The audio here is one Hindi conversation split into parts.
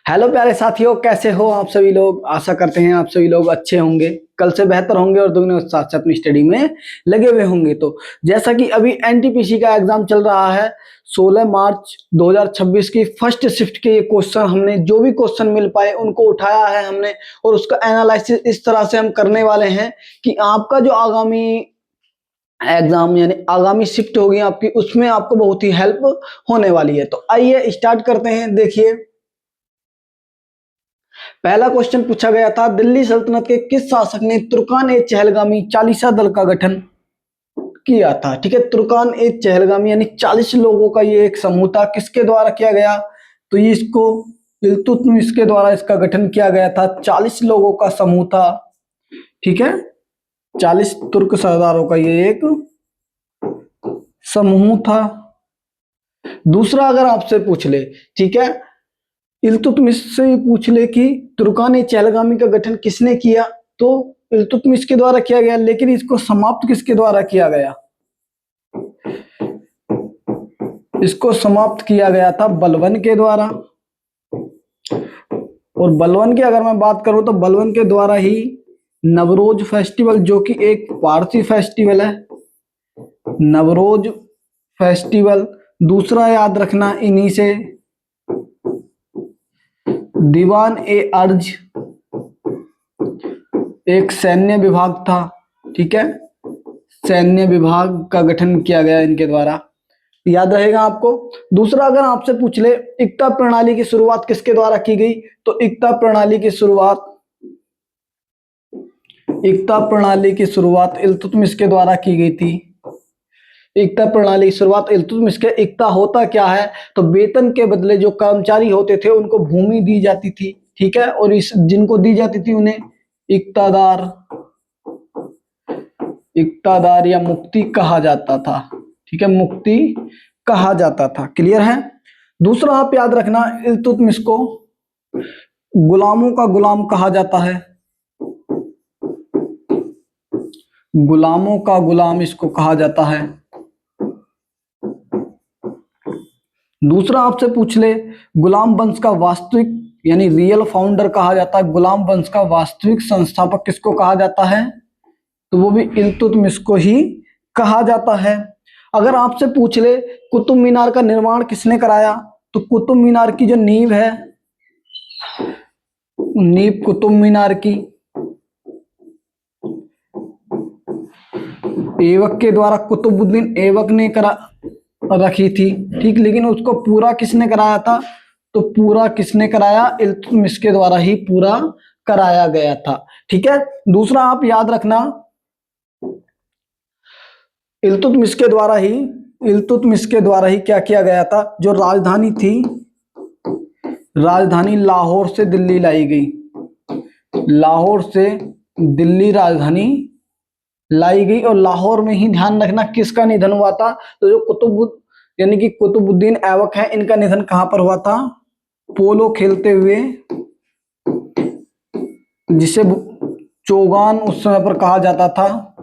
हेलो प्यारे साथियों, कैसे हो आप सभी लोग। आशा करते हैं आप सभी लोग अच्छे होंगे, कल से बेहतर होंगे और दुगने उत्साह से अपनी स्टडी में लगे हुए होंगे। तो जैसा कि अभी एनटीपीसी का एग्जाम चल रहा है, 16 मार्च 2026 की फर्स्ट शिफ्ट के ये क्वेश्चन हमने जो भी क्वेश्चन मिल पाए उनको उठाया है हमने, और उसका एनालिसिस इस तरह से हम करने वाले हैं कि आपका जो आगामी एग्जाम यानी आगामी शिफ्ट होगी आपकी, उसमें आपको बहुत ही हेल्प होने वाली है। तो आइए स्टार्ट करते हैं। देखिए, पहला क्वेश्चन पूछा गया था, दिल्ली सल्तनत के किस शासक ने तुर्कान ए चहलगामी चालीसा दल का गठन किया था। ठीक है, तुर्कान ए चहलगामी यानी 40 लोगों का ये एक समूह था, किसके द्वारा किया गया, तो ये इसको इल्तुतमिश के द्वारा इसका गठन किया गया था। 40 लोगों का समूह था, ठीक है, 40 तुर्क सरदारों का ये एक समूह था। दूसरा अगर आपसे पूछ ले, ठीक है, इल्तुतमिश से पूछ ले कि तुर्कान ए चहलगामी का गठन किसने किया, तो इल्तुतमिश के द्वारा किया गया, लेकिन इसको समाप्त किसके द्वारा किया गया, इसको समाप्त किया गया था बलबन के द्वारा। और बलबन की अगर मैं बात करूं तो बलबन के द्वारा ही नवरोज फेस्टिवल, जो कि एक पारसी फेस्टिवल है, नवरोज फेस्टिवल। दूसरा याद रखना इन्हीं से दीवान ए अर्ज, एक सैन्य विभाग था, ठीक है, सैन्य विभाग का गठन किया गया इनके द्वारा, याद रहेगा आपको। दूसरा अगर आपसे पूछ ले इक्ता प्रणाली की शुरुआत किसके द्वारा की गई, तो इक्ता प्रणाली की शुरुआत इल्तुतमिश के द्वारा की गई थी। इक्ता प्रणाली की शुरुआत इल्तुतमिश के। इक्ता होता क्या है, तो वेतन के बदले जो कर्मचारी होते थे उनको भूमि दी जाती थी, ठीक है, और इस जिनको दी जाती थी उन्हें इक्तादार या मुक्ति कहा जाता था, ठीक है, मुक्ति कहा जाता था। क्लियर है। दूसरा आप याद रखना, इल्तुतमिश को गुलामों का गुलाम कहा जाता है, गुलामों का गुलाम इसको कहा जाता है। दूसरा आपसे पूछ ले, गुलाम वंश का वास्तविक यानी रियल फाउंडर कहा जाता है, गुलाम वंश का वास्तविक संस्थापक किसको कहा जाता है, तो वो भी इल्तुतमिश को ही कहा जाता है। अगर आपसे पूछ ले कुतुब मीनार का निर्माण किसने कराया, तो कुतुब मीनार की जो नींव है, नींव कुतुब मीनार की ऐबक के द्वारा कुतुबुद्दीन ऐबक ने रखी थी, ठीक, लेकिन उसको पूरा किसने कराया था, तो पूरा किसने कराया, इल्तुतमिश के द्वारा ही पूरा कराया गया था, ठीक है। दूसरा आप याद रखना, इल्तुतमिश के द्वारा ही क्या किया गया था, जो राजधानी थी, राजधानी लाहौर से दिल्ली लाई गई, लाहौर से दिल्ली राजधानी लाई गई। और लाहौर में ही ध्यान रखना किसका निधन हुआ था, तो जो कुतुबुद्दीन ऐबक है, इनका निधन कहां पर हुआ था, पोलो खेलते हुए, जिसे चौगान उस समय पर कहा जाता था,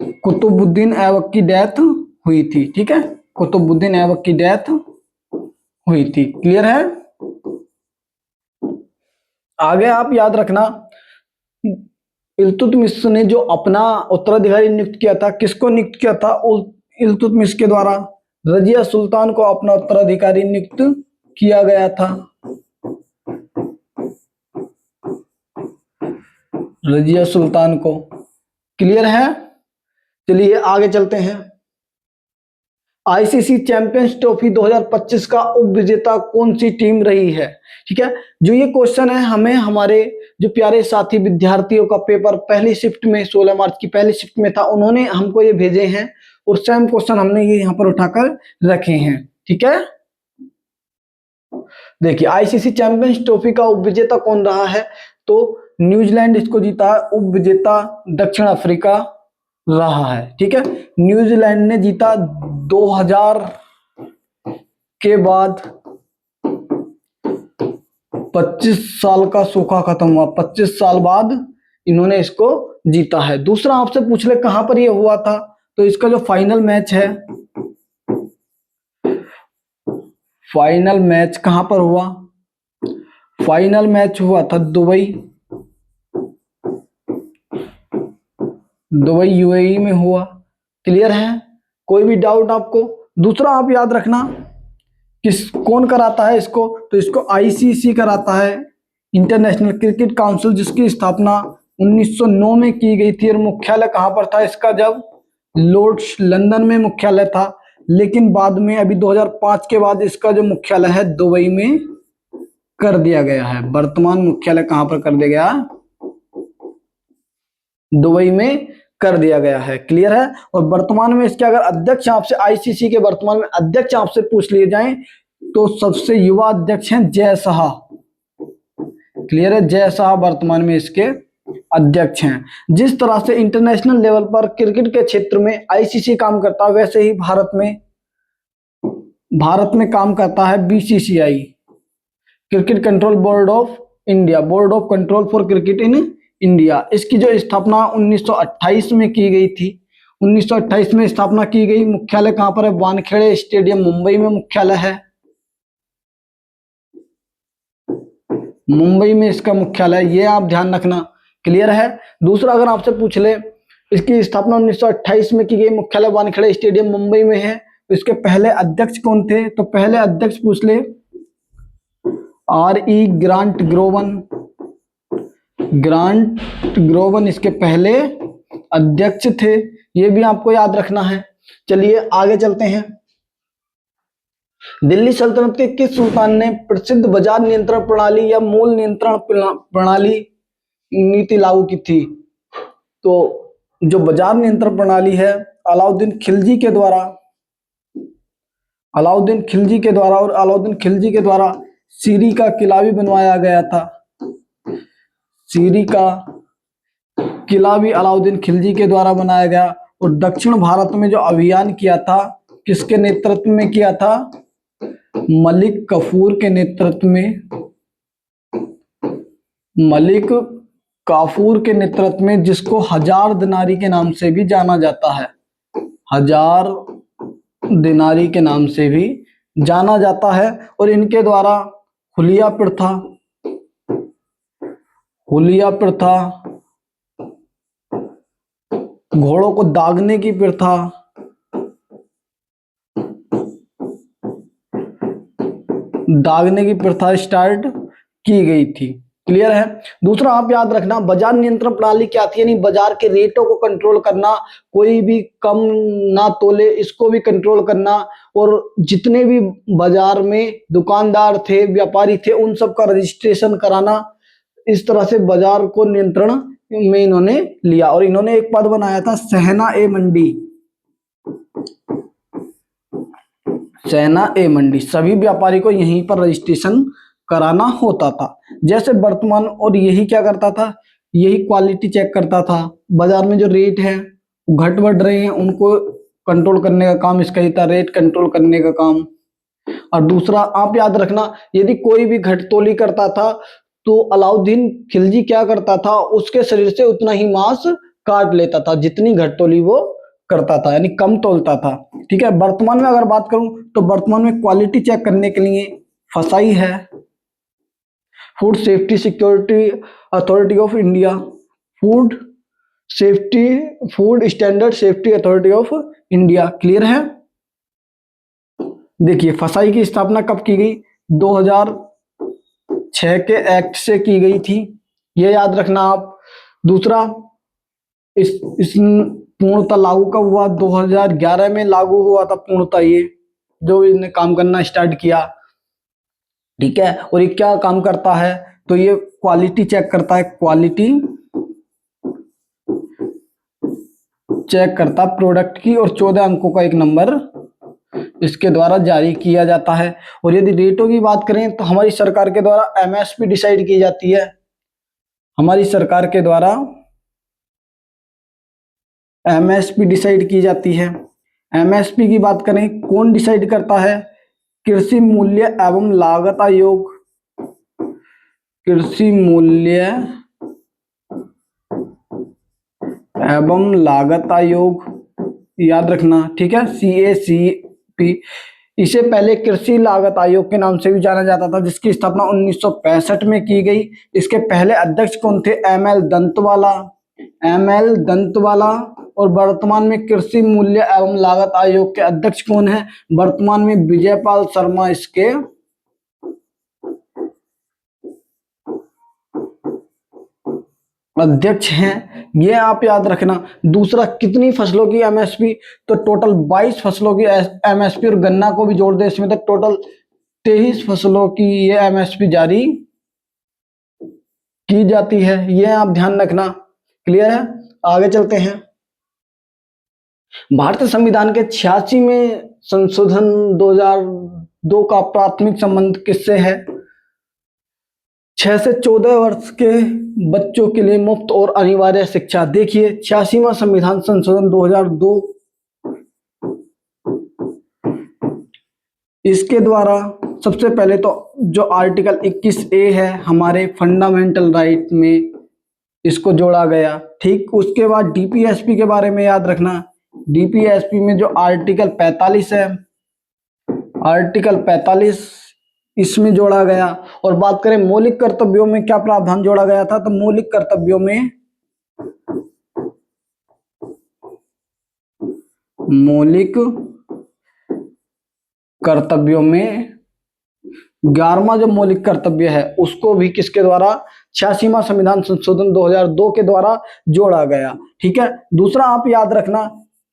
कुतुबुद्दीन ऐबक की डेथ हुई थी, ठीक है, कुतुबुद्दीन ऐबक की डेथ हुई थी। क्लियर है। आगे आप याद रखना, इल्तुतमिश ने जो अपना उत्तराधिकारी नियुक्त किया था, किसको नियुक्त किया था, इल्तुतमिश के द्वारा रजिया सुल्तान को अपना उत्तराधिकारी नियुक्त किया गया था, रजिया सुल्तान को। क्लियर है। चलिए आगे चलते हैं। आईसीसी चैंपियंस ट्रॉफी 2025 का उप विजेता कौन सी टीम रही है, ठीक है। जो ये क्वेश्चन है, हमें हमारे जो प्यारे साथी विद्यार्थियों का पेपर पहली शिफ्ट में 16 मार्च की पहली शिफ्ट में था, उन्होंने हमको ये भेजे हैं और सेम क्वेश्चन हमने ये यहाँ पर उठाकर रखे हैं, ठीक है। देखिए, आईसीसी चैंपियंस ट्रॉफी का उप विजेता कौन रहा है, तो न्यूजीलैंड इसको जीता है। उप विजेता दक्षिण अफ्रीका रहा है, ठीक है। न्यूजीलैंड ने जीता 2000 के बाद 25 साल का सूखा खत्म हुआ, 25 साल बाद इन्होंने इसको जीता है। दूसरा आपसे पूछ ले कहां पर यह हुआ था, तो इसका जो फाइनल मैच कहां पर हुआ, फाइनल मैच हुआ था दुबई यूएई में हुआ। क्लियर है? कोई भी डाउट आपको? दूसरा आप याद रखना, कौन कराता है इसको, तो इसको आईसीसी कराता है, इंटरनेशनल क्रिकेट काउंसिल, जिसकी स्थापना 1909 में की गई थी। और मुख्यालय कहां पर था इसका? जब लॉर्ड्स लंदन में मुख्यालय था, लेकिन बाद में अभी 2005 के बाद इसका जो मुख्यालय है दुबई में कर दिया गया है। वर्तमान मुख्यालय कहां पर कर दिया गया? दुबई में कर दिया गया है। क्लियर है? और वर्तमान में इसके अगर अध्यक्ष आपसे, आईसीसी के वर्तमान में अध्यक्ष आपसे पूछ लिए जाएं तो सबसे युवा अध्यक्ष हैं जय शाह। क्लियर है? जय शाह वर्तमान में इसके अध्यक्ष हैं। जिस तरह से इंटरनेशनल लेवल पर क्रिकेट के क्षेत्र में आईसीसी काम करता है, वैसे ही भारत में काम करता है BCCI, cricket control board of India, board of control for cricket in India. इसकी जो स्थापना 1928 में की गई थी, 1928 में स्थापना की गई। मुख्यालय कहां पर है? वानखेड़े स्टेडियम, मुंबई में मुख्यालय है। मुंबई में इसका मुख्यालय, ये आप ध्यान रखना। क्लियर है? दूसरा अगर आपसे पूछ ले, इसकी स्थापना 1928 में की गई, मुख्यालय वानखेड़े स्टेडियम मुंबई में है, तो इसके पहले अध्यक्ष कौन थे? तो पहले अध्यक्ष पूछ ले, R.E. ग्रांट ग्रोवन इसके पहले अध्यक्ष थे। ये भी आपको याद रखना है। चलिए आगे चलते हैं। दिल्ली सल्तनत के किस सुल्तान ने प्रसिद्ध बाजार नियंत्रण प्रणाली या मूल नियंत्रण प्रणाली नीति लागू की थी? तो जो बाजार नियंत्रण प्रणाली है, अलाउद्दीन खिलजी के द्वारा, और अलाउद्दीन खिलजी के द्वारा सीरी का किला भी बनवाया गया था। सीरी का किला भी अलाउद्दीन खिलजी के द्वारा बनाया गया। और दक्षिण भारत में जो अभियान किया था, किसके नेतृत्व में किया था? मलिक काफूर के नेतृत्व में, मलिक काफूर के नेतृत्व में, जिसको हजार दिनारी के नाम से भी जाना जाता है, हजार दिनारी के नाम से भी जाना जाता है। और इनके द्वारा हुलिया प्रथा, घोड़ों को दागने की प्रथा स्टार्ट की गई थी। क्लियर है? दूसरा आप याद रखना, बाजार नियंत्रण प्रणाली क्या थी? यानी बाजार के रेटों को कंट्रोल करना, कोई भी कम ना तोले इसको भी कंट्रोल करना, और जितने भी बाजार में दुकानदार थे, व्यापारी थे, उन सब का रजिस्ट्रेशन कराना। इस तरह से बाजार को नियंत्रण में इन्होंने लिया। और इन्होंने एक पद बनाया था सहना ए मंडी। सभी व्यापारी को यहीं पर रजिस्ट्रेशन कराना होता था। जैसे वर्तमान, और यही क्या करता था? यही क्वालिटी चेक करता था। बाजार में जो रेट है घट बढ़ रहे हैं, उनको कंट्रोल करने का काम इसका ही था, रेट कंट्रोल करने का काम। और दूसरा आप याद रखना, यदि कोई भी घटतोली करता था तो अलाउद्दीन खिलजी क्या करता था? उसके शरीर से उतना ही मांस काट लेता था जितनी घटतोली वो करता था, यानी कम तोलता था। ठीक है? वर्तमान में अगर बात करूं तो वर्तमान में क्वालिटी चेक करने के लिए फसाई है, food safety security authority of India, food standard safety authority of India. Clear है? देखिए, फसाई की स्थापना कब की गई? 2006 के एक्ट से की गई थी, ये याद रखना आप। दूसरा, इस पूर्णतः लागू कब हुआ? 2011 में लागू हुआ था पूर्णतः, ये जो इन्हें काम करना स्टार्ट किया। ठीक है? और ये क्या काम करता है? तो ये क्वालिटी चेक करता है, क्वालिटी चेक करता प्रोडक्ट की, और 14 अंकों का एक नंबर इसके द्वारा जारी किया जाता है। और यदि रेटों की बात करें तो हमारी सरकार के द्वारा एमएसपी डिसाइड की जाती है। हमारी सरकार के द्वारा एमएसपी डिसाइड की जाती है। एमएसपी की बात करें, कौन डिसाइड करता है? कृषि मूल्य एवं लागत आयोग, कृषि मूल्य एवं लागत आयोग, याद रखना। ठीक है? CACP, इसे पहले कृषि लागत आयोग के नाम से भी जाना जाता था, जिसकी स्थापना 1965 में की गई। इसके पहले अध्यक्ष कौन थे? एम.एल. दंतवाला। एम.एल. दंतवाला। और वर्तमान में कृषि मूल्य एवं लागत आयोग के अध्यक्ष कौन है? वर्तमान में विजयपाल शर्मा इसके अध्यक्ष हैं। ये आप याद रखना। दूसरा, कितनी फसलों की एमएसपी? तो टोटल 22 फसलों की एमएसपी, और गन्ना को भी जोड़ दे इसमें तो टोटल 23 फसलों की ये एमएसपी जारी की जाती है। ये आप ध्यान रखना। क्लियर है? आगे चलते हैं। भारतीय संविधान के 86वें संशोधन 2002 का प्राथमिक संबंध किससे है? 6 से 14 वर्ष के बच्चों के लिए मुफ्त और अनिवार्य शिक्षा। देखिए 86वां संविधान संशोधन 2002, इसके द्वारा सबसे पहले तो जो आर्टिकल 21A है हमारे फंडामेंटल राइट में, इसको जोड़ा गया। ठीक, उसके बाद डीपीएसपी के बारे में याद रखना। डीपीएसपी में जो आर्टिकल 45 है, आर्टिकल 45 इसमें जोड़ा गया। और बात करें मौलिक कर्तव्यों में क्या प्रावधान जोड़ा गया था, तो मौलिक कर्तव्यों में 11वां जो मौलिक कर्तव्य है उसको भी किसके द्वारा? 86वां संविधान संशोधन 2002 के द्वारा जोड़ा गया। ठीक है। दूसरा आप याद रखना,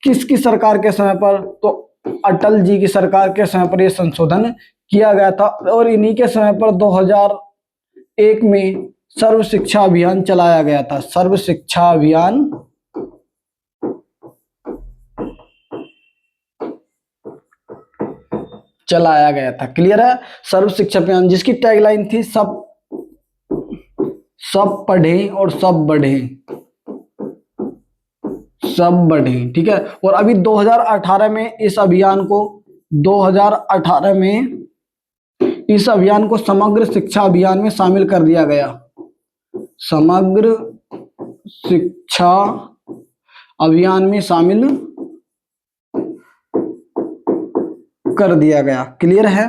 किसकी सरकार के समय पर? तो अटल जी की सरकार के समय पर यह संशोधन किया गया था। और इन्हीं के समय पर 2001 में सर्व शिक्षा अभियान चलाया गया था। सर्व शिक्षा अभियान चलाया गया था। क्लियर है? सर्व शिक्षा अभियान, जिसकी टैगलाइन थी सब पढ़ें और सब बढ़ें, सब बढ़ें। ठीक है। और अभी 2018 में इस अभियान को समग्र शिक्षा अभियान में शामिल कर दिया गया। समग्र शिक्षा अभियान में शामिल कर दिया गया। क्लियर है?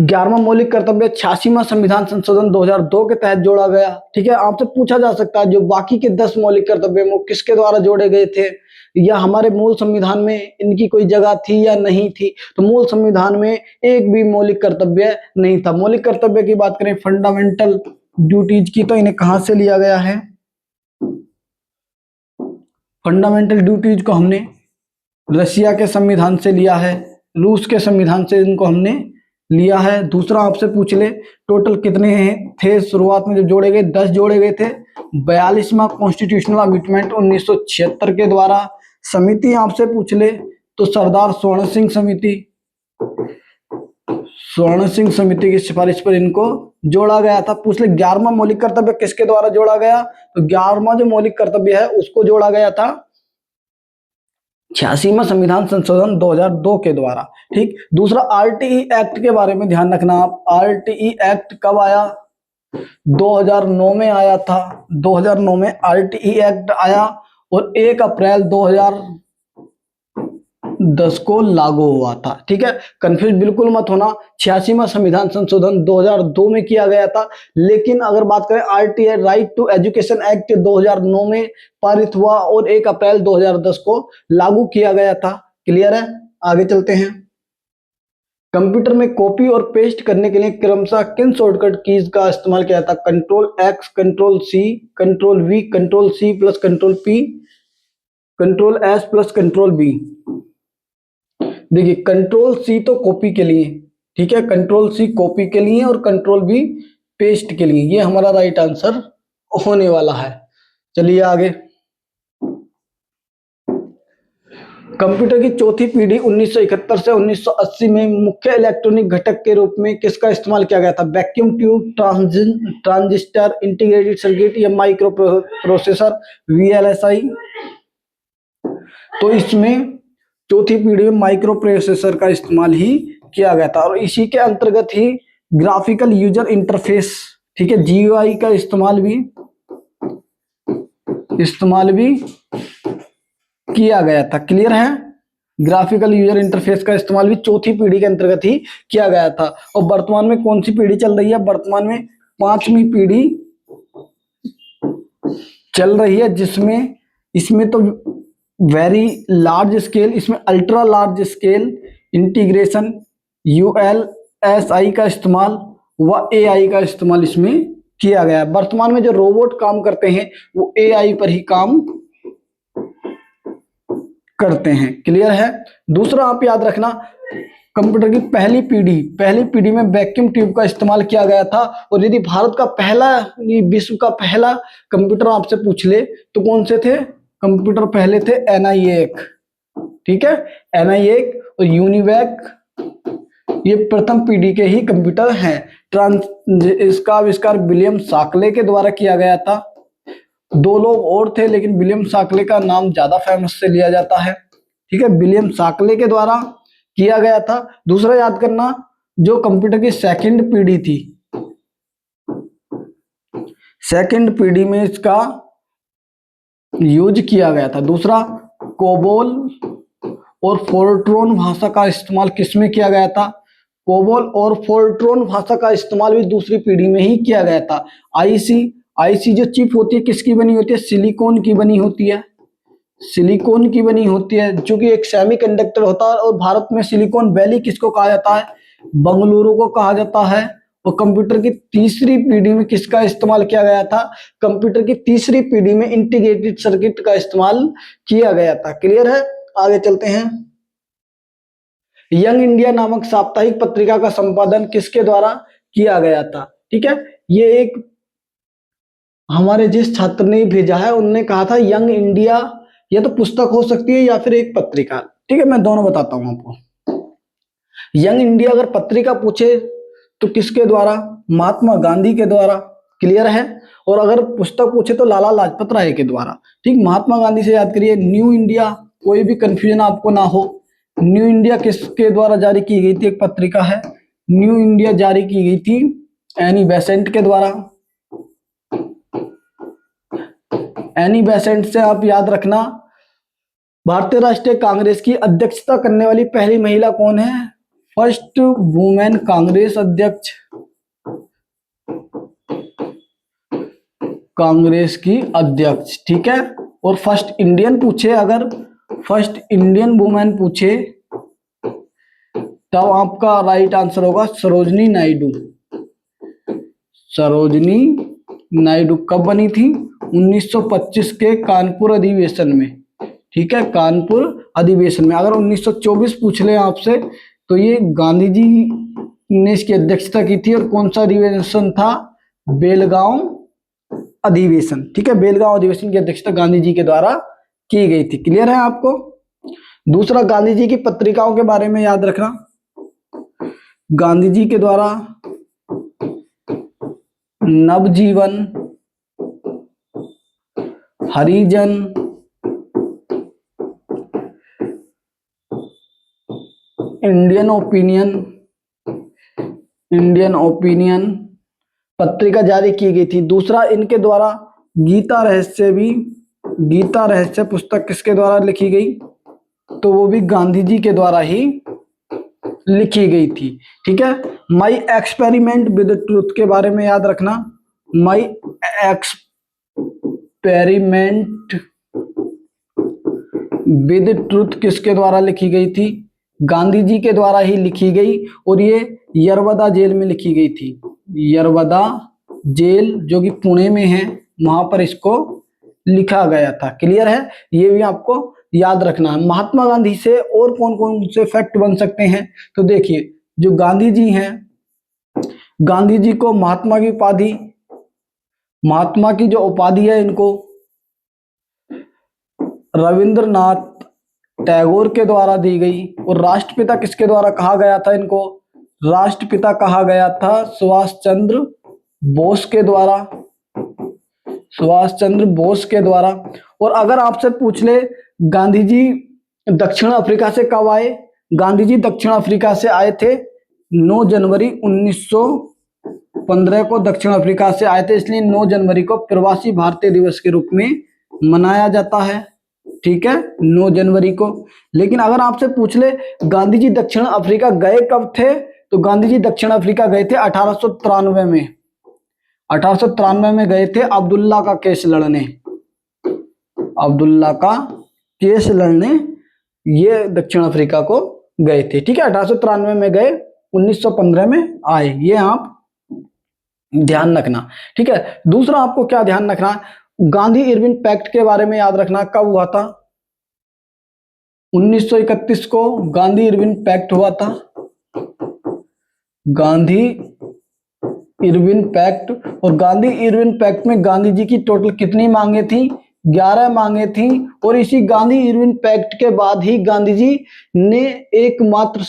11वां मौलिक कर्तव्य 86वां संविधान संशोधन 2002 के तहत जोड़ा गया। ठीक है। आपसे पूछा जा सकता है जो बाकी के 10 मौलिक कर्तव्य वो किसके द्वारा जोड़े गए थे, या हमारे मूल संविधान में इनकी कोई जगह थी या नहीं थी? तो मूल संविधान में एक भी मौलिक कर्तव्य नहीं था। मौलिक कर्तव्य की बात करें फंडामेंटल ड्यूटीज की, तो इन्हें कहां से लिया गया है? फंडामेंटल ड्यूटीज को हमने रशिया के संविधान से लिया है, रूस के संविधान से इनको हमने लिया है। दूसरा आपसे पूछ ले टोटल कितने थे शुरुआत में जब जोड़े गए? 10 जोड़े गए थे। 42वां कॉन्स्टिट्यूशनल अमेंडमेंट 1976 के द्वारा। समिति आपसे पूछ ले तो सरदार स्वर्ण सिंह समिति की सिफारिश पर इनको जोड़ा गया था। पूछ ले 11वां मौलिक कर्तव्य किसके द्वारा जोड़ा गया? तो 11वां जो मौलिक कर्तव्य है उसको जोड़ा गया था 86वां संविधान संशोधन 2002 के द्वारा। ठीक। दूसरा आरटीई एक्ट के बारे में ध्यान रखना आप। आरटीई एक्ट कब आया? 2009 में आया था। 2009 में आरटीई एक्ट आया और 1 अप्रैल 2010 को लागू हुआ था। ठीक है। कंफ्यूज बिल्कुल मत होना। 86वां संविधान संशोधन 2002 में किया गया था, लेकिन अगर बात करें RTI right to education act 2009 में पारित हुआ और 1 अप्रैल 2010 को लागू किया गया था। क्लियर है? आगे चलते हैं। कंप्यूटर में कॉपी और पेस्ट करने के लिए क्रमशः किन शॉर्टकट कीज का इस्तेमाल किया था? Control X, control C, control V, control C plus control P, control S plus control B. देखिए कंट्रोल सी तो कॉपी के लिए, ठीक है, कंट्रोल सी कॉपी के लिए और कंट्रोल बी पेस्ट के लिए। ये हमारा राइट आंसर होने वाला है। चलिए आगे। कंप्यूटर की चौथी पीढ़ी 1971 से 1980 में मुख्य इलेक्ट्रॉनिक घटक के रूप में किसका इस्तेमाल किया गया था? Vacuum tube, transistor, integrated circuit या माइक्रो प्रोसेसर, वीएलएसआई। तो इसमें चौथी पीढ़ी में माइक्रो प्रोसेसर का इस्तेमाल ही किया गया था और इसी के अंतर्गत ही ग्राफिकल यूजर इंटरफेस, ठीक है, जीयूआई का इस्तेमाल भी किया गया था। क्लियर है? ग्राफिकल यूजर इंटरफेस का इस्तेमाल भी चौथी पीढ़ी के अंतर्गत ही किया गया था। और वर्तमान में कौन सी पीढ़ी चल रही है? वर्तमान में पांचवी पीढ़ी चल रही है, जिसमें इसमें तो वेरी लार्ज स्केल, इसमें ultra large scale integration, ULSI का इस्तेमाल व AI का इस्तेमाल इसमें किया गया है। वर्तमान में जो रोबोट काम करते हैं वो AI पर ही काम करते हैं। क्लियर है? दूसरा आप याद रखना, कंप्यूटर की पहली पीढ़ी में वैक्यूम ट्यूब का इस्तेमाल किया गया था। और यदि भारत का पहला, विश्व का पहला कंप्यूटर आपसे पूछ ले तो कौन से थे कंप्यूटर? पहले थे NI1, ठीक है, NI1 और यूनिवैक, ये प्रथम पीढ़ी के ही कंप्यूटर हैं। इसका आविष्कार विलियम शाक्ले के द्वारा किया गया था। दो लोग और थे, लेकिन विलियम शाक्ले का नाम ज्यादा फेमस से लिया जाता है, ठीक है, विलियम शाक्ले के द्वारा किया गया था। दूसरा याद करना, जो कंप्यूटर की सेकंड पीढ़ी थी, सेकंड पीढ़ी में इसका यूज किया गया था। दूसरा, कोबोल और फोर्ट्रॉन भाषा का इस्तेमाल किसमें किया गया था? कोबोल और फोर्ट्रॉन भाषा का इस्तेमाल भी दूसरी पीढ़ी में ही किया गया था। आईसी जो चिप होती है किसकी बनी होती है? सिलिकॉन की बनी होती है, सिलिकॉन की बनी होती है, जो कि एक सेमीकंडक्टर होता है। और भारत में सिलिकॉन वैली किसको कहा जाता है? बंगलुरु को कहा जाता है। और कंप्यूटर की तीसरी पीढ़ी में किसका इस्तेमाल किया गया था? कंप्यूटर की तीसरी पीढ़ी में इंटीग्रेटेड सर्किट का इस्तेमाल किया गया था। क्लियर है? आगे चलते हैं। यंग इंडिया नामक साप्ताहिक पत्रिका का संपादन किसके द्वारा किया गया था? ठीक है, ये एक हमारे जिस छात्र ने भेजा है उन्होंने कहा था यंग इंडिया, ये तो पुस्तक हो सकती है या फिर एक पत्रिका, ठीक है, मैं दोनों बताता हूं आपको। यंग इंडिया अगर पत्रिका पूछे तो किसके द्वारा? महात्मा गांधी के द्वारा। क्लियर है? और अगर पुस्तक पूछे तो लाला लाजपत राय के द्वारा। ठीक, महात्मा गांधी से याद करिए। न्यू इंडिया, कोई भी कंफ्यूजन आपको ना हो, न्यू इंडिया किसके द्वारा जारी की गई थी? एक पत्रिका है, न्यू इंडिया जारी की गई थी एनी बेसेंट के द्वारा। एनी बेसेंट से आप याद रखना, भारतीय राष्ट्रीय कांग्रेस की अध्यक्षता करने वाली पहली महिला कौन है? फर्स्ट वुमेन कांग्रेस अध्यक्ष, कांग्रेस की अध्यक्ष, ठीक है। और फर्स्ट इंडियन पूछे, अगर फर्स्ट इंडियन वुमेन पूछे तब आपका राइट आंसर होगा सरोजनी नायडू। सरोजनी नायडू कब बनी थी? 1925 के कानपुर अधिवेशन में, ठीक है, कानपुर अधिवेशन में। अगर 1924 पूछ ले आपसे तो ये गांधी जी ने इसकी अध्यक्षता की थी। और कौन सा अधिवेशन था? बेलगांव अधिवेशन, ठीक है, बेलगांव अधिवेशन की अध्यक्षता गांधी जी के द्वारा की गई थी। क्लियर है आपको? दूसरा, गांधी जी की पत्रिकाओं के बारे में याद रखना। गांधी जी के द्वारा नवजीवन, हरिजन, इंडियन ओपिनियन पत्रिका जारी की गई थी। दूसरा, इनके द्वारा गीता रहस्य पुस्तक किसके द्वारा लिखी गई? तो वो भी गांधी जी के द्वारा ही लिखी गई थी, ठीक है। माई एक्सपेरिमेंट विद ट्रूथ के बारे में याद रखना। माई एक्सपेरिमेंट विद ट्रूथ किसके द्वारा लिखी गई थी? गांधी जी के द्वारा ही लिखी गई। और ये यरवदा जेल में लिखी गई थी। यरवदा जेल जो कि पुणे में है, वहां पर इसको लिखा गया था। क्लियर है? ये भी आपको याद रखना है। महात्मा गांधी से और कौन कौन से फैक्ट बन सकते हैं? तो देखिए, जो गांधी जी हैं, गांधी जी को महात्मा की उपाधि, महात्मा की जो उपाधि है इनको रविंद्रनाथ टैगोर के द्वारा दी गई। और राष्ट्रपिता किसके द्वारा कहा गया था इनको? राष्ट्रपिता कहा गया था सुभाष चंद्र बोस के द्वारा, सुभाष चंद्र बोस के द्वारा। और अगर आपसे पूछ ले गांधी जी दक्षिण अफ्रीका से कब आए? गांधी जी दक्षिण अफ्रीका से आए थे 9 जनवरी 1915 को दक्षिण अफ्रीका से आए थे, इसलिए 9 जनवरी को प्रवासी भारतीय दिवस के रूप में मनाया जाता है। ठीक है, 9 जनवरी को। लेकिन अगर आपसे पूछ ले गांधी जी दक्षिण अफ्रीका गए कब थे, तो गांधी जी दक्षिण अफ्रीका गए थे 1893 में। 1893 में गए थे अब्दुल्ला का केस लड़ने, अब्दुल्ला का केस लड़ने ये दक्षिण अफ्रीका को गए थे। ठीक है, 1893 में गए, 1915 में आए, ये आप ध्यान रखना। ठीक है, दूसरा आपको क्या ध्यान रखना है, गांधी इरविन पैक्ट के बारे में याद रखना, कब हुआ था, 1931 को गांधी इरविन पैक्ट हुआ था। गांधी इरविन पैक्ट, और गांधी इरविन पैक्ट में गांधी जी की टोटल कितनी मांगे थी, 11 मांगे थी। और इसी गांधी इरविन पैक्ट के बाद ही गांधी जी ने एकमात्र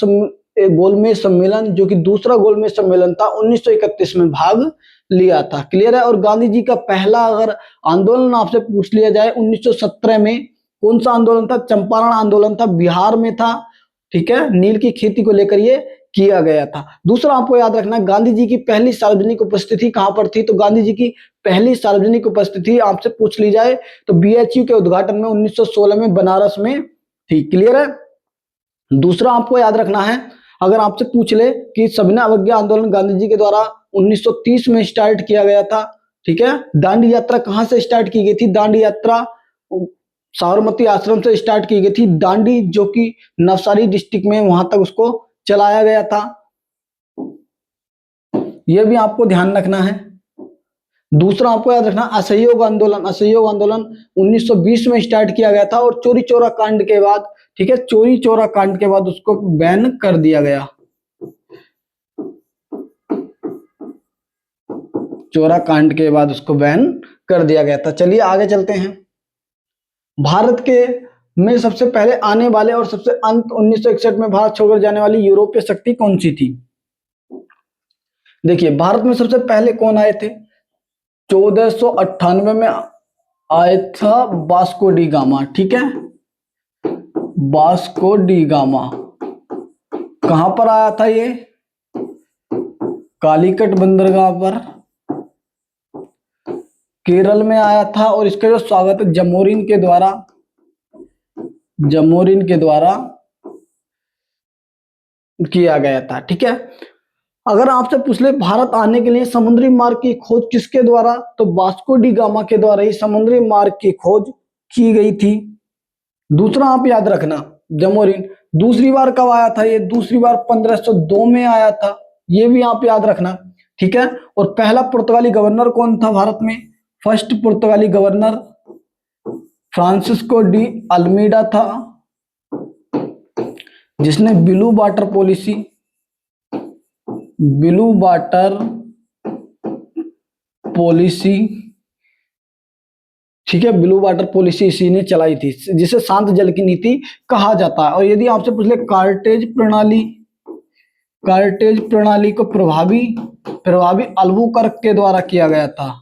गोलमेज सम्मेलन, जो कि दूसरा गोलमेज सम्मेलन था, 1931 में भाग लिया था। क्लियर है। और गांधी जी का पहला अगर आंदोलन आपसे पूछ लिया जाए 1917 में, कौन सा आंदोलन था, चंपारण आंदोलन था, बिहार में था। ठीक है, नील की खेती को लेकर ये किया गया था। दूसरा आपको याद रखना, गांधी जी की पहली सार्वजनिक उपस्थिति कहां पर थी, तो गांधी जी की पहली सार्वजनिक उपस्थिति आपसे पूछ ली जाए तो बीएचयू के उद्घाटन में 1916 में बनारस में थी। क्लियर है। दूसरा आपको याद रखना है, अगर आपसे पूछ ले कि सविनय अवज्ञा आंदोलन गांधी जी के द्वारा 1930 में स्टार्ट किया गया था। ठीक है, दांडी यात्रा कहां से स्टार्ट की गई थी, दांडी यात्रा साबरमती आश्रम से स्टार्ट की गई थी। दांडी जो कि नवसारी डिस्ट्रिक्ट में, वहां तक उसको चलाया गया था। यह भी आपको ध्यान रखना है। दूसरा आपको याद रखना, असहयोग आंदोलन, असहयोग आंदोलन 1920 में स्टार्ट किया गया था और चोरी चौरा कांड के बाद, ठीक है, चोरी चौरा कांड के बाद उसको बैन कर दिया गया। चौरा कांड के बाद उसको बैन कर दिया गया था। चलिए आगे चलते हैं। भारत के में सबसे पहले आने वाले और सबसे अंत 1961 में भारत छोड़कर जाने वाली यूरोपीय शक्ति कौन सी थी। देखिए, भारत में सबसे पहले कौन आए थे, 1498 में आया था वास्को डी गामा। ठीक है, वास्को डी गामा कहां पर आया था, ये कालीकट बंदरगाह पर, केरल में आया था। और इसका जो स्वागत जमोरिन के द्वारा, जमोरिन के द्वारा किया गया था। ठीक है, अगर आपसे पूछ ले भारत आने के लिए समुद्री मार्ग की खोज किसके द्वारा, तो वास्को डी गामा के द्वारा ही समुद्री मार्ग की खोज की गई थी। दूसरा आप याद रखना, जमोरिन दूसरी बार कब आया था, ये दूसरी बार 1502 में आया था, ये भी आप याद रखना। ठीक है, और पहला पुर्तगाली गवर्नर कौन था भारत में, फर्स्ट पुर्तगाली गवर्नर फ्रांसिस्को डी अल्मीडा था, जिसने blue water policy, blue water policy, ठीक है, ब्लू वाटर पॉलिसी इसी ने चलाई थी, जिसे शांत जल की नीति कहा जाता है। और यदि आपसे पूछ ले कार्टेज प्रणाली, कार्टेज प्रणाली को प्रभावी अल्बुकर्क के द्वारा किया गया था।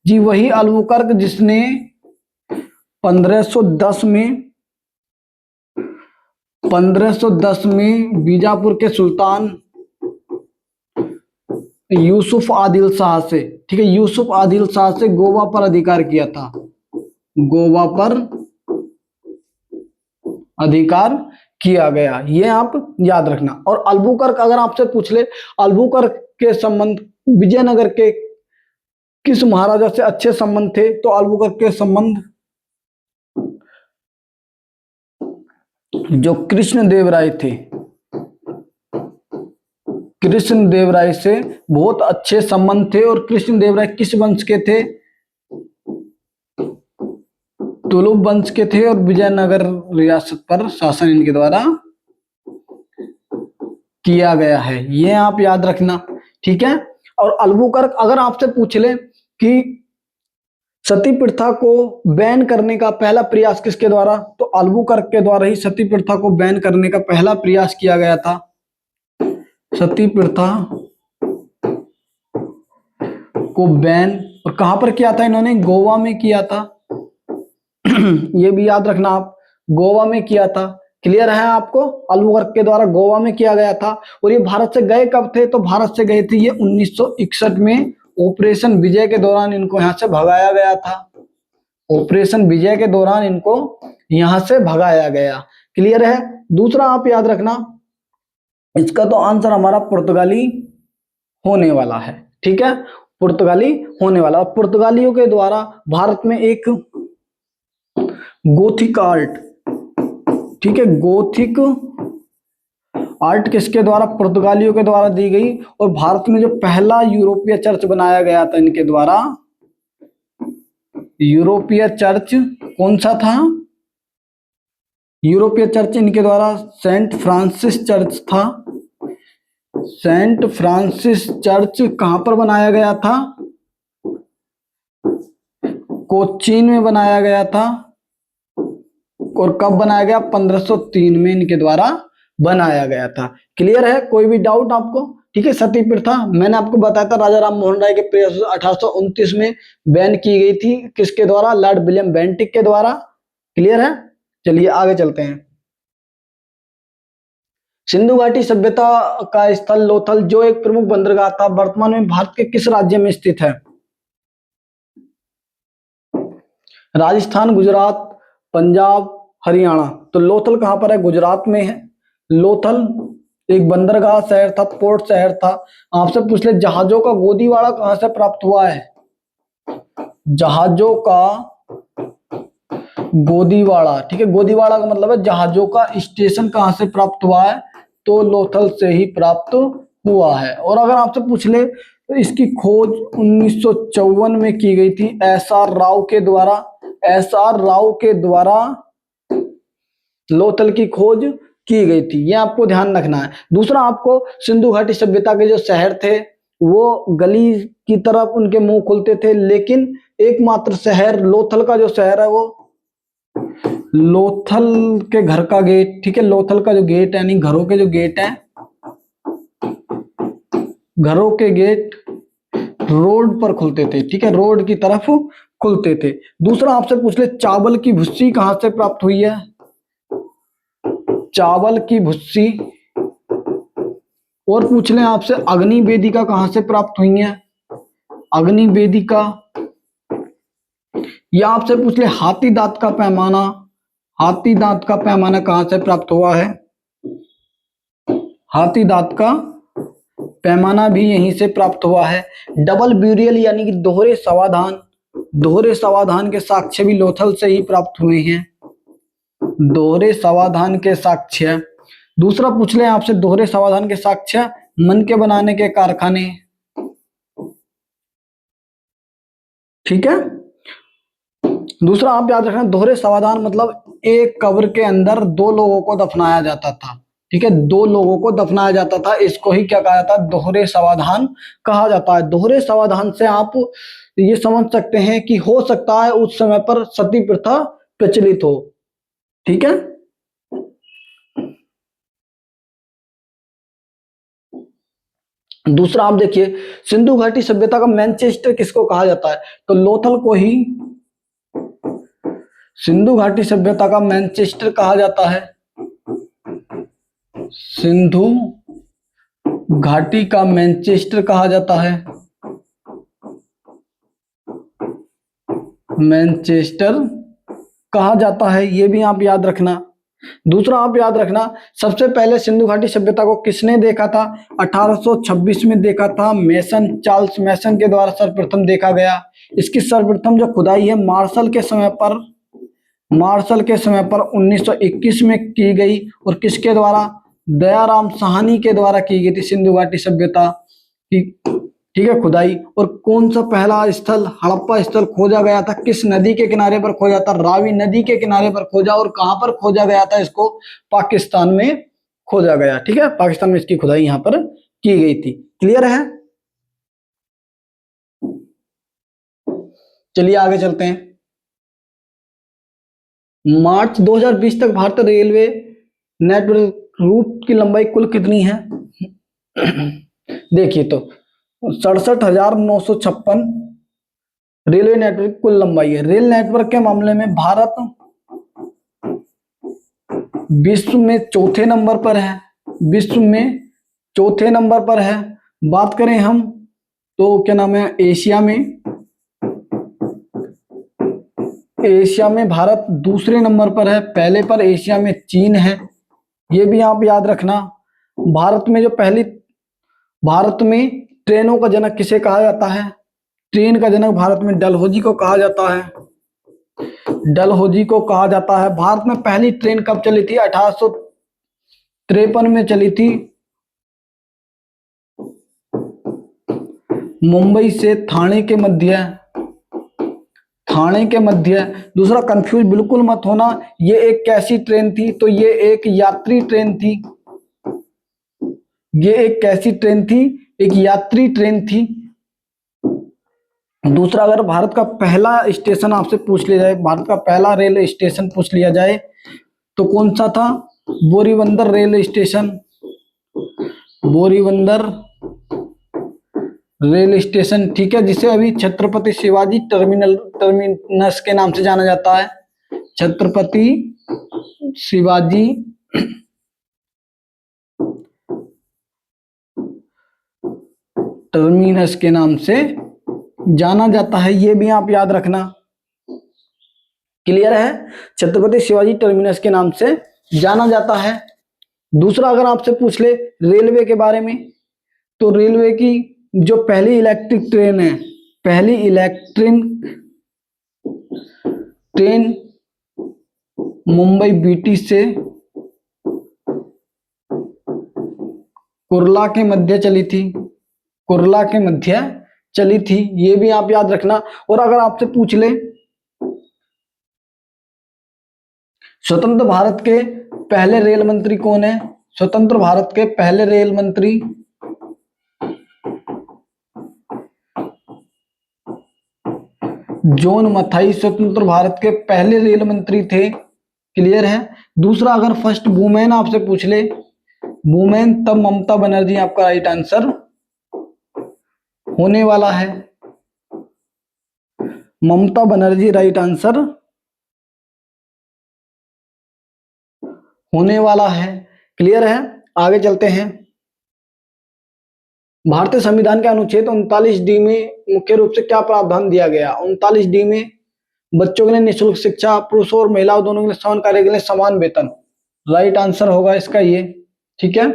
जी वही अल्बुकर्क जिसने 1510 में बीजापुर के सुल्तान यूसुफ आदिल शाह से, ठीक है, यूसुफ आदिल शाह से गोवा पर अधिकार किया था, गोवा पर अधिकार किया गया, ये आप याद रखना। और अल्बुकर्क अगर आपसे पूछ ले अल्बुकर्क के संबंध विजयनगर के किस महाराजा से अच्छे संबंध थे, तो अल्बुकर्क के संबंध जो कृष्णदेवराय थे, कृष्णदेवराय से बहुत अच्छे संबंध थे। और कृष्णदेवराय किस वंश के थे, तुलुप वंश के थे। और विजयनगर रियासत पर शासन इनके द्वारा किया गया है, ये आप याद रखना। ठीक है, और अल्बुकर्क अगर आपसे पूछ ले कि सती प्रथा को बैन करने का पहला प्रयास किसके द्वारा, तो अल्बुकर्क के द्वारा ही सती प्रथा को बैन करने का पहला प्रयास किया गया था। सती प्रथा को बैन, और कहां पर किया था इन्होंने, गोवा में किया था। ये भी याद रखना आप, गोवा में किया था। क्लियर है आपको, अल्बुकर्क के द्वारा गोवा में किया गया था। और ये भारत से गए कब थे, तो भारत से गए थे ये 1961 में, ऑपरेशन विजय के दौरान इनको यहां से भगाया गया था। ऑपरेशन विजय के दौरान इनको यहां से भगाया गया। क्लियर है। दूसरा आप याद रखना, इसका तो आंसर हमारा पुर्तगाली होने वाला है। ठीक है, पुर्तगाली होने वाला। पुर्तगालियों के द्वारा भारत में एक गोथिक आर्ट, ठीक है, गोथिक आर्ट किसके द्वारा? पुर्तगालियों के द्वारा दी गई। और भारत में जो पहला यूरोपीय चर्च बनाया गया था इनके द्वारा, यूरोपीय चर्च कौन सा था? यूरोपीय चर्च इनके द्वारा सेंट फ्रांसिस चर्च था। सेंट फ्रांसिस चर्च कहां पर बनाया गया था? कोचीन में बनाया गया था। और कब बनाया गया? 1503 में इनके द्वारा बनाया गया था। क्लियर है? कोई भी डाउट आपको? ठीक है, सती प्रथा मैंने आपको बताया था राजा राम मोहन राय के प्रयास 1829 में बैन की गई थी। किसके द्वारा? लॉर्ड विलियम बेंटिक के द्वारा। क्लियर है? चलिए आगे चलते हैं। सिंधु घाटी सभ्यता का स्थल लोथल, जो एक प्रमुख बंदरगाह था, वर्तमान में भारत के किस राज्य में स्थित है? राजस्थान, गुजरात, पंजाब, हरियाणा। तो लोथल कहां पर है? गुजरात में है। लोथल एक बंदरगाह शहर था, पोर्ट शहर था। आपसे पूछ ले जहाजों का गोदीवाड़ा कहां से प्राप्त हुआ है? जहाजों का गोदीवाड़ा, ठीक है, गोदीवाड़ा का मतलब है जहाजों का स्टेशन कहां से प्राप्त हुआ है? तो लोथल से ही प्राप्त हुआ है। और अगर आपसे पूछ ले तो इसकी खोज 1954 में की गई थी एस.आर. राव के द्वारा। एस.आर. राव के द्वारा लोथल की खोज की गई थी, ये आपको ध्यान रखना है। दूसरा, आपको सिंधु घाटी सभ्यता के जो शहर थे वो गली की तरफ उनके मुंह खुलते थे, लेकिन एकमात्र शहर लोथल का जो शहर है वो लोथल के घर का गेट, ठीक है, लोथल का जो गेट है, यानी घरों के जो गेट है, घरों के गेट रोड पर खुलते थे। ठीक है, रोड की तरफ खुलते थे। दूसरा आपसे पूछ ले चावल की भुस्सी कहां से प्राप्त हुई है? चावल की भुस्सी। और पूछ लें आपसे अग्नि वेदिका कहां से प्राप्त हुई है? अग्नि वेदिका। या आपसे पूछ ले हाथी दांत का पैमाना। हाथी दांत का पैमाना कहां से प्राप्त हुआ है? हाथी दांत का पैमाना भी यहीं से प्राप्त हुआ है। डबल ब्यूरियल यानी कि दोहरे समाधान, दोहरे समाधान के साक्ष्य भी लोथल से ही प्राप्त हुए हैं। दोहरे समाधान के साक्ष्य। दूसरा पूछ ले आपसे दोहरे समाधान के साक्ष्य मन के बनाने के कारखाने। ठीक है, दूसरा आप याद रखना दोहरे समाधान मतलब एक कब्र के अंदर दो लोगों को दफनाया जाता था। ठीक है, दो लोगों को दफनाया जाता था, इसको ही क्या कहा जाता है? दोहरे समाधान कहा जाता है। दोहरे समाधान से आप ये समझ सकते हैं कि हो सकता है उस समय पर सती प्रथा प्रचलित हो। ठीक है, दूसरा आप देखिए सिंधु घाटी सभ्यता का मैनचेस्टर किसको कहा जाता है? तो लोथल को ही सिंधु घाटी सभ्यता का मैनचेस्टर कहा जाता है। सिंधु घाटी का मैनचेस्टर कहा जाता है। मैनचेस्टर कहा जाता है, ये भी आप याद रखना। दूसरा आप याद रखना सबसे पहले सिंधु घाटी सभ्यता को किसने देखा था? 1826 में देखा था। मेसन, चार्ल्स मेसन के द्वारा सर्वप्रथम देखा गया। इसकी सर्वप्रथम जो खुदाई है मार्शल के समय पर 1921 में की गई। और किसके द्वारा? दयाराम साहनी के द्वारा की गई थी सिंधु घाटी सभ्यता की, ठीक है, खुदाई। और कौन सा पहला स्थल, हड़प्पा स्थल खोजा गया था? किस नदी के किनारे पर खोजा था? रावी नदी के किनारे पर खोजा। और कहां पर खोजा गया था इसको? पाकिस्तान में खोजा गया। ठीक है, पाकिस्तान में इसकी खुदाई यहां पर की गई थी। क्लियर है? चलिए आगे चलते हैं। मार्च 2020 तक भारतीय रेलवे नेटवर्क रूट की लंबाई कुल कितनी है? देखिए तो 67,956 रेलवे नेटवर्क कुल लंबाई है। रेल नेटवर्क के मामले में भारत विश्व में चौथे नंबर पर है। विश्व में चौथे नंबर पर है। बात करें हम तो क्या नाम है, एशिया में एशिया में भारत दूसरे नंबर पर है, पहले पर एशिया में चीन है, ये भी आप याद रखना। भारत में ट्रेनों का जनक किसे कहा जाता है? ट्रेन का जनक भारत में डलहौजी को कहा जाता है, डलहौजी को कहा जाता है। भारत में पहली ट्रेन कब चली थी? 1853 में चली थी, मुंबई से ठाणे के मध्य, ठाणे के मध्य। दूसरा, कंफ्यूज बिल्कुल मत होना, ये एक कैसी ट्रेन थी? तो ये एक यात्री ट्रेन थी, ये एक कैसी ट्रेन थी? एक यात्री ट्रेन थी। दूसरा, अगर भारत का पहला स्टेशन आपसे पूछ लिया जाए, भारत का पहला रेलवे स्टेशन पूछ लिया जाए तो कौन सा था? Boribunder railway station, Boribunder rail station, ठीक है, जिसे अभी छत्रपति शिवाजी टर्मिनस के नाम से जाना जाता है, छत्रपति शिवाजी टर्मिनस के नाम से जाना जाता है, ये भी आप याद रखना। क्लियर है? छत्रपति शिवाजी टर्मिनस के नाम से जाना जाता है। दूसरा, अगर आपसे पूछ ले रेलवे के बारे में, तो रेलवे की जो पहली इलेक्ट्रिक ट्रेन है, पहली इलेक्ट्रिक ट्रेन मुंबई बीटी से कुर्ला के मध्य चली थी, कुर्ला के मध्य चली थी, ये भी आप याद रखना। और अगर आपसे पूछ ले स्वतंत्र भारत के पहले रेल मंत्री कौन है? स्वतंत्र भारत के पहले रेल मंत्री जॉन मथाई स्वतंत्र भारत के पहले रेल मंत्री थे। क्लियर है? दूसरा, अगर फर्स्ट वुमेन आपसे पूछ ले, वुमेन, तब ममता बनर्जी आपका राइट आंसर होने वाला है, ममता बनर्जी राइट आंसर होने वाला है। क्लियर है? आगे चलते हैं। भारतीय संविधान के अनुच्छेद 39D में मुख्य रूप से क्या प्रावधान दिया गया? 39D में बच्चों के लिए निःशुल्क शिक्षा, पुरुषों और महिलाओं दोनों के लिए समान कार्य के लिए समान वेतन, राइट आंसर होगा इसका ये। ठीक है,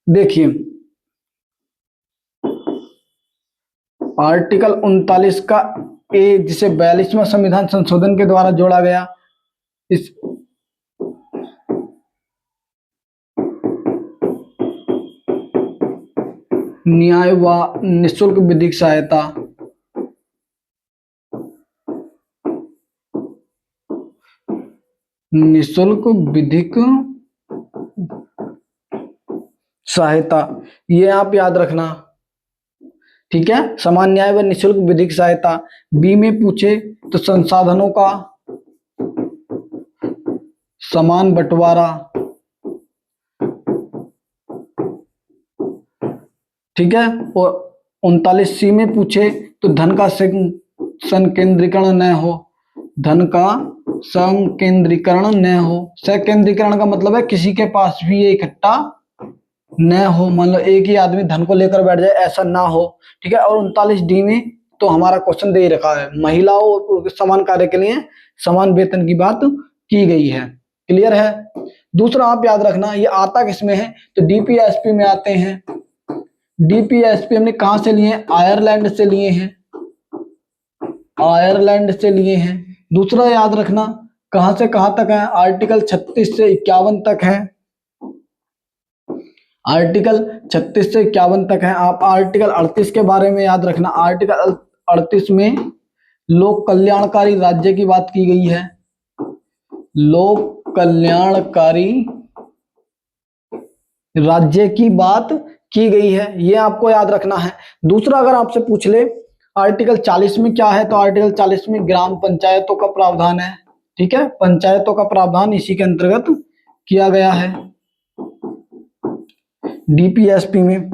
देखिए आर्टिकल 39 का ए, जिसे 42वां संविधान संशोधन के द्वारा जोड़ा गया, इस न्याय व निःशुल्क विधिक सहायता, निःशुल्क विधिक सहायता, ये आप याद रखना। ठीक है, समान न्याय व निःशुल्क विधिक सहायता। बी में पूछे तो संसाधनों का समान बंटवारा, ठीक है। और 39C में पूछे तो धन का संकेंद्रीकरण न हो, धन का संकेंद्रीकरण न हो। संकेंद्रीकरण का मतलब है किसी के पास भी ये इकट्ठा न हो, मान लो एक ही आदमी धन को लेकर बैठ जाए, ऐसा ना हो। ठीक है, और 39D में तो हमारा क्वेश्चन दे ही रखा है, महिलाओं और समान कार्य के लिए समान वेतन की बात की गई है। क्लियर है? दूसरा आप याद रखना, ये आता किसमें है? तो डीपीएसपी में आते हैं। डीपीएसपी हमने कहां से लिए हैं? आयरलैंड से लिए हैं, आयरलैंड से लिए हैं। दूसरा याद रखना, कहां से कहां तक है? आर्टिकल 36 से 51 तक है, आर्टिकल 36 से 51 तक है। आप आर्टिकल 38 के बारे में याद रखना, आर्टिकल 38 में लोक कल्याणकारी राज्य की बात की गई है, लोक कल्याणकारी राज्य की बात की गई है, ये आपको याद रखना है। दूसरा, अगर आपसे पूछ ले आर्टिकल 40 में क्या है, तो आर्टिकल 40 में ग्राम पंचायतों का प्रावधान है। ठीक है, पंचायतों का प्रावधान इसी के अंतर्गत किया गया है डीपीएसपी में।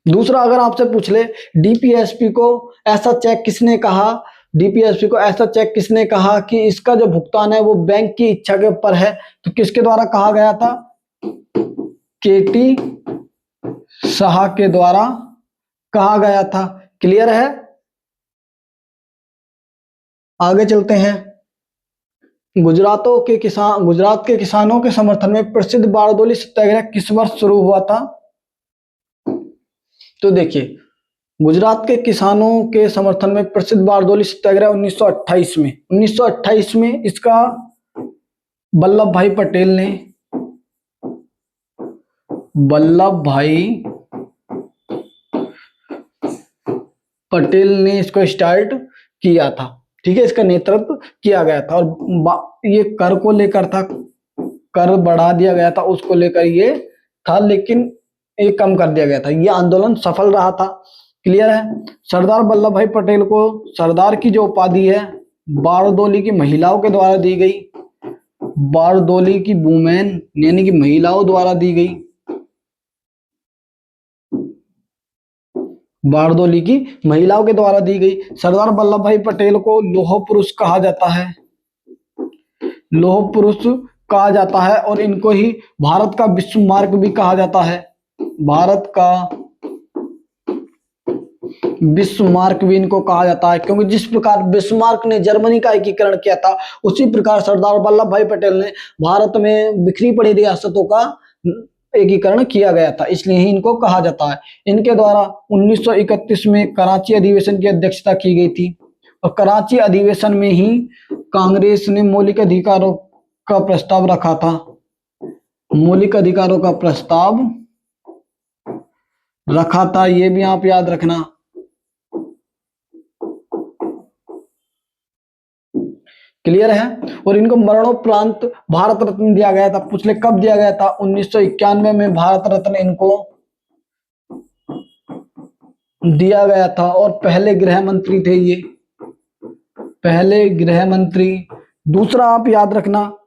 दूसरा, अगर आपसे पूछ ले डीपीएसपी को ऐसा चेक किसने कहा, डीपीएसपी को ऐसा चेक किसने कहा कि इसका जो भुगतान है वो बैंक की इच्छा के ऊपर है, तो किसके द्वारा कहा गया था? केटी शाह के द्वारा कहा गया था। क्लियर है? आगे चलते हैं। गुजरात के किसानों के समर्थन में प्रसिद्ध बारडोली सत्याग्रह किस वर्ष शुरू हुआ था? तो देखिए, गुजरात के किसानों के समर्थन में प्रसिद्ध बारडोली सत्याग्रह 1928 में इसका वल्लभ भाई पटेल ने इसको स्टार्ट किया था। ठीक है, इसका नेतृत्व किया गया था और ये कर को लेकर था, कर बढ़ा दिया गया था उसको लेकर ये था, लेकिन ये कम कर दिया गया था। ये आंदोलन सफल रहा था। क्लियर है। सरदार वल्लभ भाई पटेल को सरदार की जो उपाधि है बारडोली की महिलाओं के द्वारा दी गई, बारडोली की वुमेन यानी कि महिलाओं द्वारा दी गई, बारडोली की महिलाओं के द्वारा दी गई। सरदार वल्लभ भाई पटेल को लौह पुरुष कहा जाता है, लौह पुरुष कहा जाता है, और इनको ही भारत का बिस्मार्क भी कहा जाता है। भारत का बिस्मार्क भी इनको कहा जाता है, क्योंकि जिस प्रकार बिस्मार्क ने जर्मनी का एकीकरण किया था, उसी प्रकार सरदार वल्लभ भाई पटेल ने भारत में बिखरी पड़ी रियासतों का एकीकरण किया गया था, इसलिए ही इनको कहा जाता है। इनके द्वारा 1931 में कराची अधिवेशन की अध्यक्षता की गई थी, और कराची अधिवेशन में ही कांग्रेस ने मौलिक अधिकारों का प्रस्ताव रखा था, मौलिक अधिकारों का प्रस्ताव रखा था, ये भी आप याद रखना। क्लियर है। और इनको मरणोपरांत भारत रत्न दिया गया था। पूछ ले कब दिया गया था? 1991 में भारत रत्न इनको दिया गया था, और पहले गृह मंत्री थे ये, पहले गृह मंत्री। दूसरा आप याद रखना,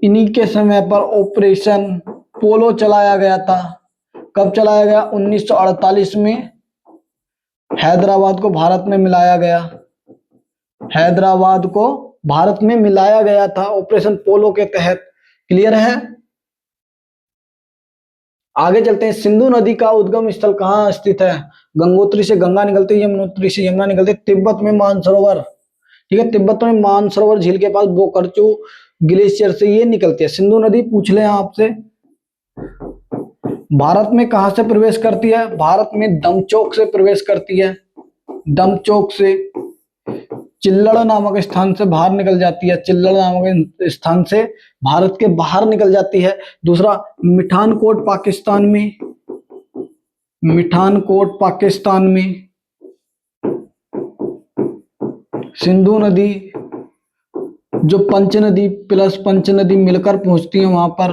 इन्हीं के समय पर ऑपरेशन पोलो चलाया गया था। कब चलाया गया? 1948 में हैदराबाद को भारत में मिलाया गया, हैदराबाद को भारत में मिलाया गया था ऑपरेशन पोलो के तहत। क्लियर है। आगे चलते हैं। सिंधु नदी का उद्गम स्थल कहाँ स्थित है? गंगोत्री से गंगा निकलती है, यमुनोत्री से यमुना निकलती है, तिब्बत में मानसरोवर। ठीक है, तिब्बत में मानसरोवर झील के पास बोकरचू ग्लेशियर से ये निकलती है सिंधु नदी। पूछ ले आपसे, भारत में कहां से प्रवेश करती है? भारत में दमचौक से प्रवेश करती है, दमचौक से चिल्लड़ नामक स्थान से बाहर निकल जाती है, चिल्लड़ नामक स्थान से भारत के बाहर निकल जाती है। दूसरा, मिठानकोट पाकिस्तान में, मिठानकोट पाकिस्तान में सिंधु नदी जो पंच नदी प्लस पंच नदी मिलकर पहुंचती है वहां पर